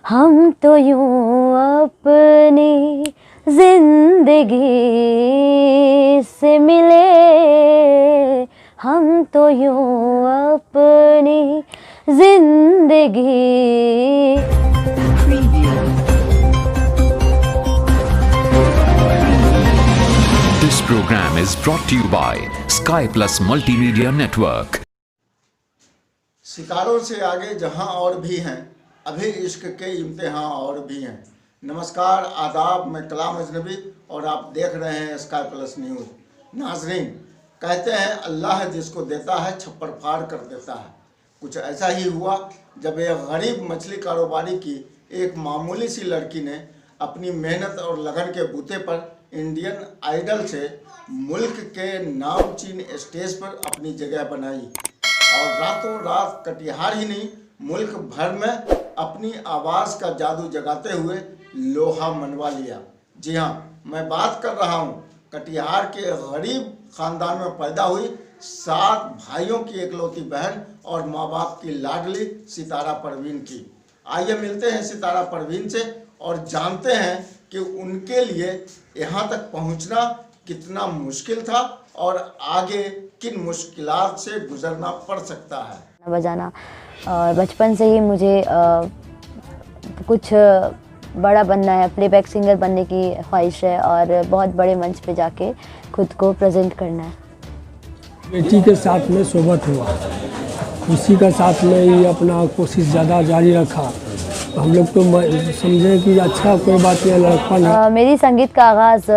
हम तो यूं अपनी जिंदगी से मिले, हम तो यूं अपनी जिंदगी। This program is brought to you by Sky Plus Multimedia Network. सितारों से आगे जहां और भी हैं, अभी इश्क के इम्तिहान और भी हैं। नमस्कार, आदाब, मैं कलाम अजनबी और आप देख रहे हैं स्काई प्लस न्यूज़। नाजरीन, कहते हैं अल्लाह जिसको देता है छप्पर फाड़ कर देता है। कुछ ऐसा ही हुआ जब एक गरीब मछली कारोबारी की एक मामूली सी लड़की ने अपनी मेहनत और लगन के बूते पर इंडियन आइडल से मुल्क के नामचीन स्टेज पर अपनी जगह बनाई और रातों रात कटिहार ही नहीं मुल्क भर में अपनी आवाज़ का जादू जगाते हुए लोहा मनवा लिया। जी हाँ, मैं बात कर रहा हूँ कटिहार के गरीब ख़ानदान में पैदा हुई 7 भाइयों की इकलौती बहन और माँ बाप की लाडली सितारा परवीन की। आइए मिलते हैं सितारा परवीन से और जानते हैं कि उनके लिए यहाँ तक पहुँचना कितना मुश्किल था और आगे किन मुश्किलात से गुजरना पड़ सकता है। बजाना और बचपन से ही मुझे कुछ बड़ा बनना है, प्लेबैक सिंगर बनने की ख्वाहिश है और बहुत बड़े मंच पे जाके खुद को प्रेजेंट करना है। बेटी के साथ में सोबत हुआ, उसी का साथ में ही अपना कोशिश ज़्यादा जारी रखा। हम लोग तो समझे कि अच्छा कोई बात नहीं, लड़कपन है। मेरी संगीत का आगाज़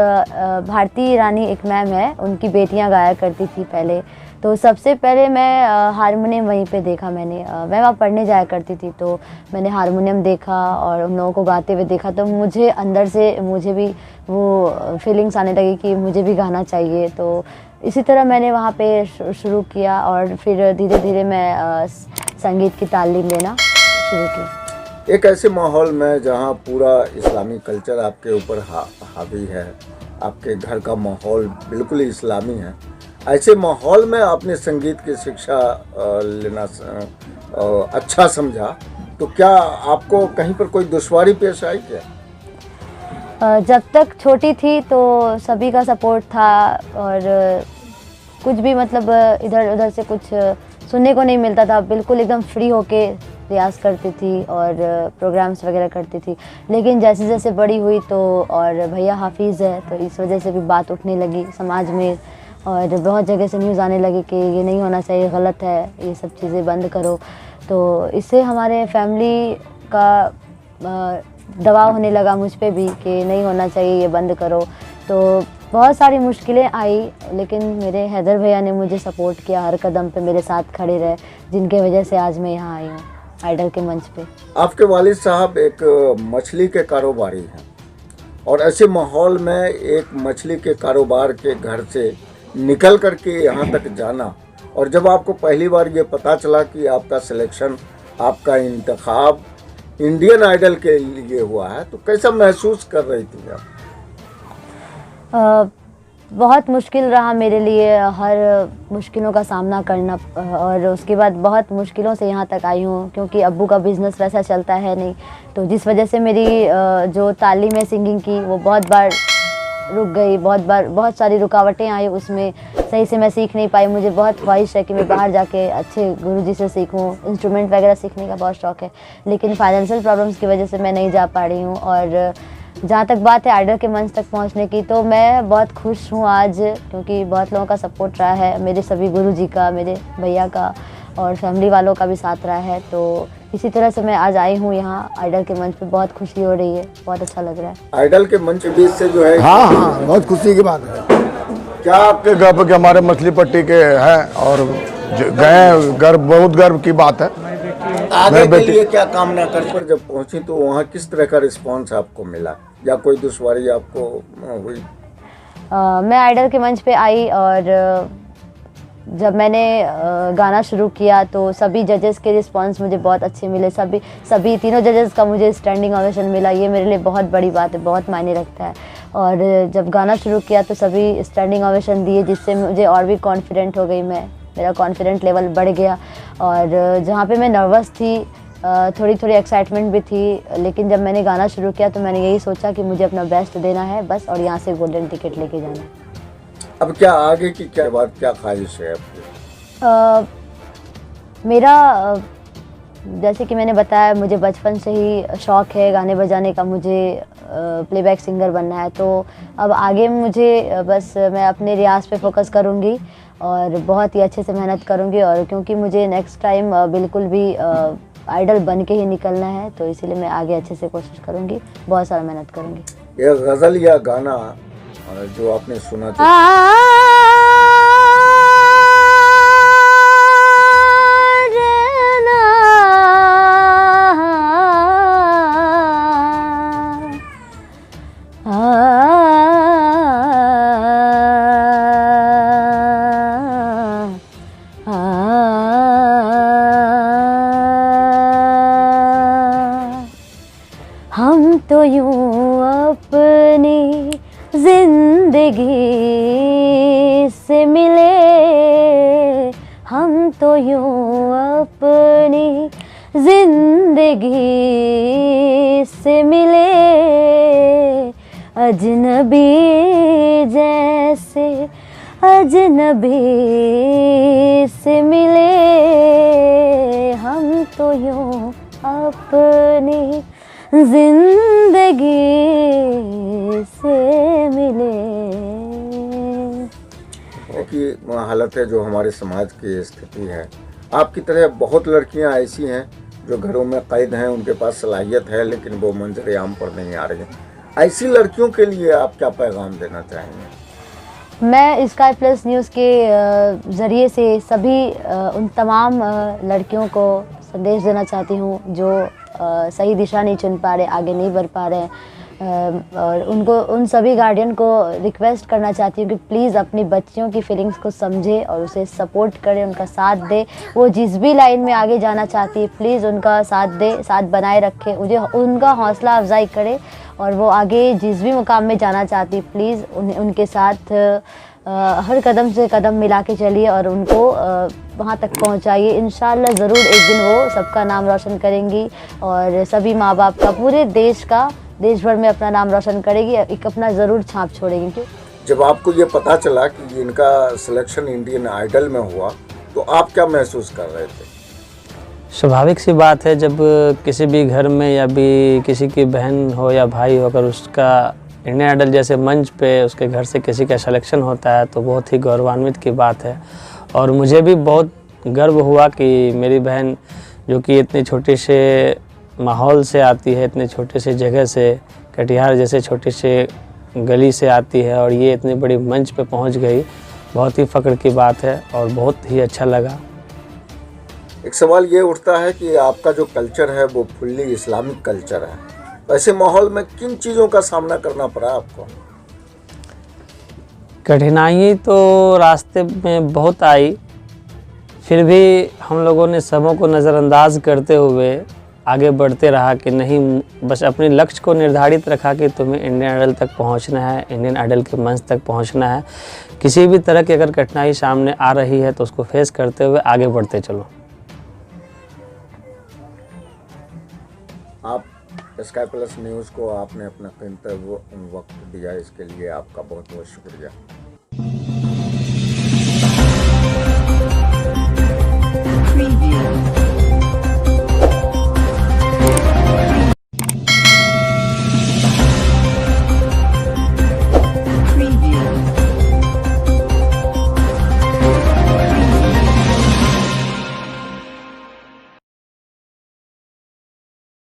भारती रानी एक मैम है, उनकी बेटियां गाया करती थी पहले। तो सबसे पहले मैं हारमोनियम वहीं पे देखा मैंने। मैं वहाँ पढ़ने जाया करती थी तो मैंने हारमोनियम देखा और उन लोगों को गाते हुए देखा। तो मुझे अंदर से मुझे भी वो फीलिंग्स आने लगी कि मुझे भी गाना चाहिए। तो इसी तरह मैंने वहाँ पे शुरू किया और फिर धीरे धीरे मैं संगीत की तालीम लेना शुरू की। एक ऐसे माहौल में जहाँ पूरा इस्लामी कल्चर आपके ऊपर हावी है, आपके घर का माहौल बिल्कुल ही इस्लामी है, ऐसे माहौल में आपने संगीत की शिक्षा लेना अच्छा समझा, तो क्या आपको कहीं पर कोई दुश्वारी पेश आई क्या? जब तक छोटी थी तो सभी का सपोर्ट था और कुछ भी मतलब इधर उधर से कुछ सुनने को नहीं मिलता था। बिल्कुल एकदम फ्री होके रियाज़ करती थी और प्रोग्राम्स वगैरह करती थी। लेकिन जैसे जैसे बड़ी हुई तो और भैया हाफिज़ है तो इस वजह से भी बात उठने लगी समाज में और बहुत जगह से न्यूज़ आने लगी कि ये नहीं होना चाहिए, गलत है, ये सब चीज़ें बंद करो। तो इससे हमारे फैमिली का दबाव होने लगा मुझ पे भी कि नहीं होना चाहिए, ये बंद करो। तो बहुत सारी मुश्किलें आई लेकिन मेरे हैदर भैया ने मुझे सपोर्ट किया, हर कदम पे मेरे साथ खड़े रहे, जिनके वजह से आज मैं यहाँ आई हूँ आइडल के मंच पे। आपके वालिद साहब एक मछली के कारोबारी हैं और ऐसे माहौल में एक मछली के कारोबार के घर से निकल करके यहाँ तक जाना, और जब आपको पहली बार ये पता चला कि आपका सिलेक्शन, आपका इंतखाब इंडियन आइडल के लिए हुआ है, तो कैसा महसूस कर रही थी आप? बहुत मुश्किल रहा मेरे लिए, हर मुश्किलों का सामना करना और उसके बाद बहुत मुश्किलों से यहाँ तक आई हूँ क्योंकि अब्बू का बिज़नेस वैसा चलता है नहीं। तो जिस वजह से मेरी जो तालीम है सिंगिंग की वो बहुत बार रुक गई, बहुत सारी रुकावटें आई, उसमें सही से मैं सीख नहीं पाई। मुझे बहुत ख्वाहिश है कि मैं बाहर जाके अच्छे गुरुजी से सीखूं, इंस्ट्रूमेंट वगैरह सीखने का बहुत शौक़ है, लेकिन फाइनेंशियल प्रॉब्लम्स की वजह से मैं नहीं जा पा रही हूँ। और जहाँ तक बात है आइडल के मंच तक पहुँचने की, तो मैं बहुत खुश हूँ आज क्योंकि बहुत लोगों का सपोर्ट रहा है, मेरे सभी गुरुजी का, मेरे भैया का और फैमिली वालों का भी साथ रहा है। तो इसी तरह से मैं आज आई हूँ यहाँ आइडल के मंच पे, बहुत खुशी हो रही है, बहुत अच्छा लग रहा है। आइडल के मंच बीच से जो है, हाँ, बहुत खुशी की बात है। क्या आपके गर्व के हमारे मछली पट्टी के हैं और गए, गर्व, बहुत गर्व की बात है। आगे के लिए क्या कामना कर पर जब पहुंची तो वहाँ किस तरह का रिस्पांस आपको मिला या कोई दुश्वारी आपको हुई? मैं आइडल के मंच पे आई और जब मैंने गाना शुरू किया तो सभी जजेस के रिस्पांस मुझे बहुत अच्छे मिले। सभी तीनों जजेस का मुझे स्टैंडिंग ओवेशन मिला। ये मेरे लिए बहुत बड़ी बात है, बहुत मायने रखता है। और जब गाना शुरू किया तो सभी स्टैंडिंग ओवेशन दिए, जिससे मुझे और भी कॉन्फिडेंट हो गई, मेरा कॉन्फिडेंट लेवल बढ़ गया। और जहाँ पे मैं नर्वस थी थोड़ी थोड़ी एक्साइटमेंट भी थी, लेकिन जब मैंने गाना शुरू किया तो मैंने यही सोचा कि मुझे अपना बेस्ट देना है बस, और यहाँ से गोल्डन टिकट लेके जाना है। अब क्या आगे की क्या बात, क्या ख्वाहिश है आपकी? मेरा जैसे कि मैंने बताया, मुझे बचपन से ही शौक़ है गाने बजाने का, मुझे प्लेबैक सिंगर बनना है। तो अब आगे मुझे बस मैं अपने रियाज़ पे फोकस करूँगी और बहुत ही अच्छे से मेहनत करूँगी, और क्योंकि मुझे नेक्स्ट टाइम बिल्कुल भी आइडल बन के ही निकलना है, तो इसीलिए मैं आगे अच्छे से कोशिश करूँगी, बहुत सारा मेहनत करूँगी। ये गज़ल या गाना जो आपने सुना था, हम तो यूं अपनी जिंदगी से मिले, हम तो यूं अपनी जिंदगी से मिले, अजनबी जैसे अजनबी से मिले, हम तो यूं अपनी जिंदगी से मिले। की हालत है जो हमारे समाज की स्थिति है, आपकी तरह बहुत लड़कियां ऐसी हैं जो घरों में कैद हैं, उनके पास सलाहियत है लेकिन वो मंजर आम पर नहीं आ रही हैं। ऐसी लड़कियों के लिए आप क्या पैगाम देना चाहेंगे? मैं स्काई प्लस न्यूज़ के ज़रिए से सभी उन तमाम लड़कियों को संदेश देना चाहती हूँ जो सही दिशा नहीं चुन पा रहे, आगे नहीं बढ़ पा रहे, और उनको, उन सभी गार्डियन को रिक्वेस्ट करना चाहती हूँ कि प्लीज़ अपनी बच्चियों की फीलिंग्स को समझे और उसे सपोर्ट करें, उनका साथ दे। वो जिस भी लाइन में आगे जाना चाहती है प्लीज़ उनका साथ दे, साथ बनाए रखे, मुझे उनका हौसला अफजाई करे, और वो आगे जिस भी मुकाम में जाना चाहती प्लीज़ उनके साथ हर कदम से कदम मिला के चलिए और उनको वहाँ तक पहुँचाइए। इंशाल्लाह ज़रूर एक दिन वो सबका नाम रोशन करेंगी और सभी माँ बाप का, पूरे देश का, देश भर में अपना नाम रोशन करेगी, एक अपना ज़रूर छाप छोड़ेगी। क्यों जब आपको ये पता चला कि इनका सिलेक्शन इंडियन आइडल में हुआ तो आप क्या महसूस कर रहे थे? स्वाभाविक सी बात है, जब किसी भी घर में या भी किसी की बहन हो या भाई हो, अगर उसका इंडियन आइडल जैसे मंच पे उसके घर से किसी का सिलेक्शन होता है तो बहुत ही गौरवान्वित की बात है। और मुझे भी बहुत गर्व हुआ कि मेरी बहन जो कि इतनी छोटी से माहौल से आती है, इतने छोटे से जगह से, कटिहार जैसे छोटे से गली से आती है और ये इतनी बड़ी मंच पे पहुंच गई, बहुत ही फ़ख्र की बात है और बहुत ही अच्छा लगा। एक सवाल ये उठता है कि आपका जो कल्चर है वो फुल्ली इस्लामिक कल्चर है, ऐसे माहौल में किन चीज़ों का सामना करना पड़ा आपको? कठिनाई तो रास्ते में बहुत आई, फिर भी हम लोगों ने सबों को नज़रअंदाज करते हुए आगे बढ़ते रहा कि नहीं, बस अपने लक्ष्य को निर्धारित रखा कि तुम्हें इंडियन आइडल तक पहुंचना है, इंडियन आइडल के मंच तक पहुंचना है। किसी भी तरह की अगर कठिनाई सामने आ रही है तो उसको फेस करते हुए आगे बढ़ते चलो। आप स्काई प्लस न्यूज़ को आपने अपना कीमती वक्त दिया, इसके लिए आपका बहुत बहुत शुक्रिया।